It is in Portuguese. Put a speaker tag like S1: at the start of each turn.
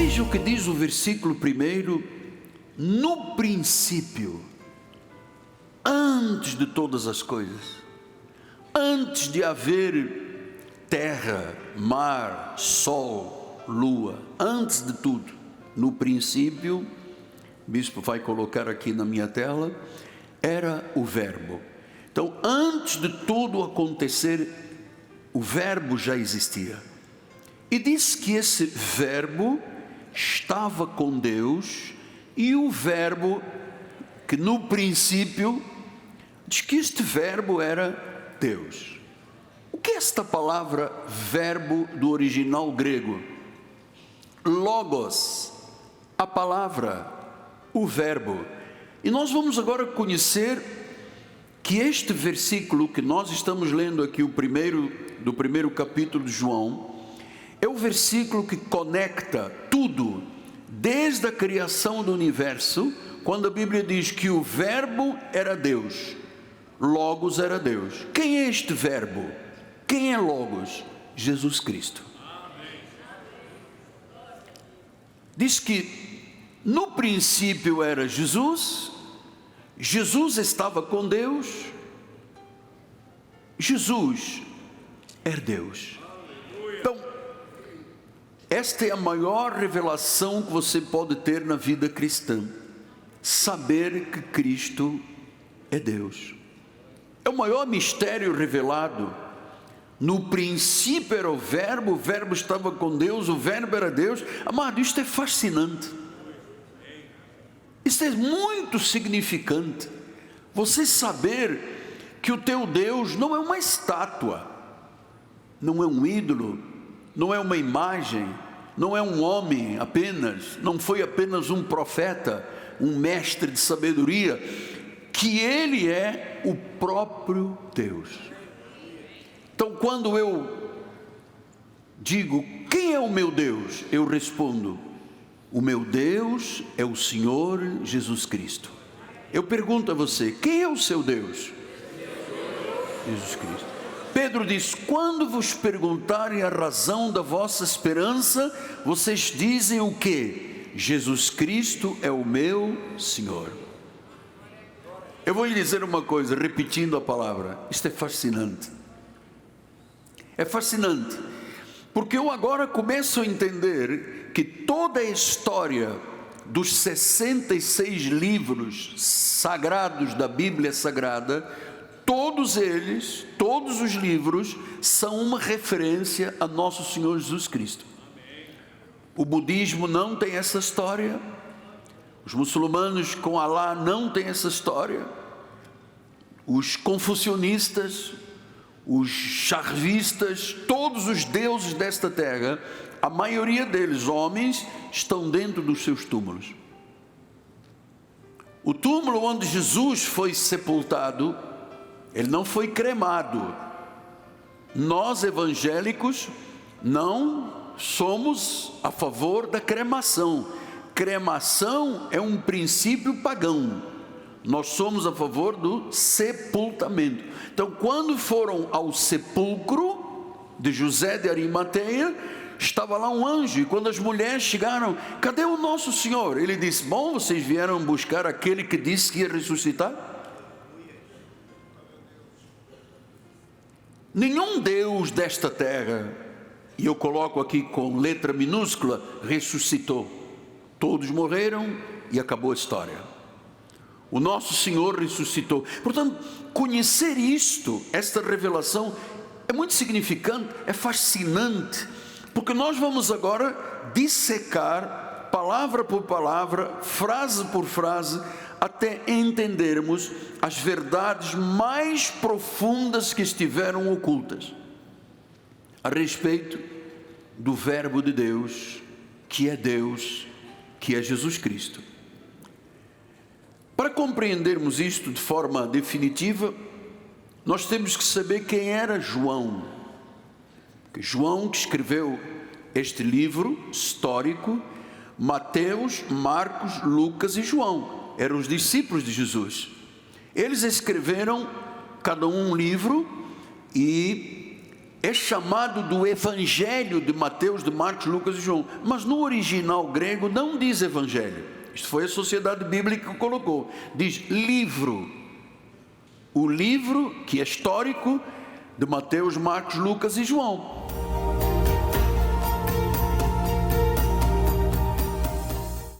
S1: Veja o que diz o versículo 1: no princípio, antes de todas as coisas, antes de haver terra, mar, sol, lua, antes de tudo, no princípio, o bispo vai colocar aqui na minha tela, era o Verbo. Então, antes de tudo acontecer, o Verbo já existia. E diz que esse Verbo estava com Deus, e o Verbo, que no princípio, diz que este Verbo era Deus. O que é esta palavra verbo do original grego? Logos, a palavra, o verbo. E nós vamos agora conhecer que este versículo que nós estamos lendo aqui, do primeiro capítulo de João, é o versículo que conecta tudo, desde a criação do universo, quando a Bíblia diz que o verbo era Deus, Logos era Deus. Quem é este verbo? Quem é Logos? Jesus Cristo. Diz que no princípio era Jesus, Jesus estava com Deus, Jesus é Deus. Então, esta é a maior revelação que você pode ter na vida cristã, saber que Cristo é Deus. É o maior mistério revelado. No princípio era o verbo estava com Deus, o verbo era Deus. Amado, isto é fascinante. Isto é muito significante. Você saber que o teu Deus não é uma estátua, não é um ídolo, não é uma imagem, não é um homem apenas, não foi apenas um profeta, um mestre de sabedoria, que Ele é o próprio Deus. Então, quando eu digo, quem é o meu Deus? Eu respondo, o meu Deus é o Senhor Jesus Cristo. Eu pergunto a você, quem é o seu Deus? Jesus Cristo. Pedro diz, quando vos perguntarem a razão da vossa esperança, vocês dizem o quê? Jesus Cristo é o meu Senhor. Eu vou lhe dizer uma coisa, repetindo a palavra, isto é fascinante. É fascinante, porque eu agora começo a entender que toda a história dos 66 livros sagrados da Bíblia Sagrada, todos eles, todos os livros, são uma referência a nosso Senhor Jesus Cristo. O budismo não tem essa história, os muçulmanos com Alá não têm essa história, os confucionistas, os charvistas, todos os deuses desta terra, a maioria deles, homens, estão dentro dos seus túmulos. O túmulo onde Jesus foi sepultado, ele não foi cremado. Nós evangélicos não somos a favor da cremação. Cremação é um princípio pagão. Nós somos a favor do sepultamento. Então, quando foram ao sepulcro de José de Arimateia, estava lá um anjo, e quando as mulheres chegaram, cadê o nosso Senhor? Ele disse, bom, vocês vieram buscar aquele que disse que ia ressuscitar? Nenhum Deus desta terra, e eu coloco aqui com letra minúscula, ressuscitou. Todos morreram e acabou a história. O nosso Senhor ressuscitou. Portanto, conhecer esta revelação, é muito significante, é fascinante, porque nós vamos agora dissecar, palavra por palavra, frase por frase, até entendermos as verdades mais profundas que estiveram ocultas a respeito do Verbo de Deus, que é Jesus Cristo. Para compreendermos isto de forma definitiva, nós temos que saber quem era João. João, que escreveu este livro histórico, Mateus, Marcos, Lucas e João, eram os discípulos de Jesus. Eles escreveram cada um livro, e é chamado do Evangelho de Mateus, de Marcos, Lucas e João, mas no original grego não diz Evangelho. Isto foi a Sociedade Bíblica que colocou, diz livro. O livro que é histórico de Mateus, Marcos, Lucas e João.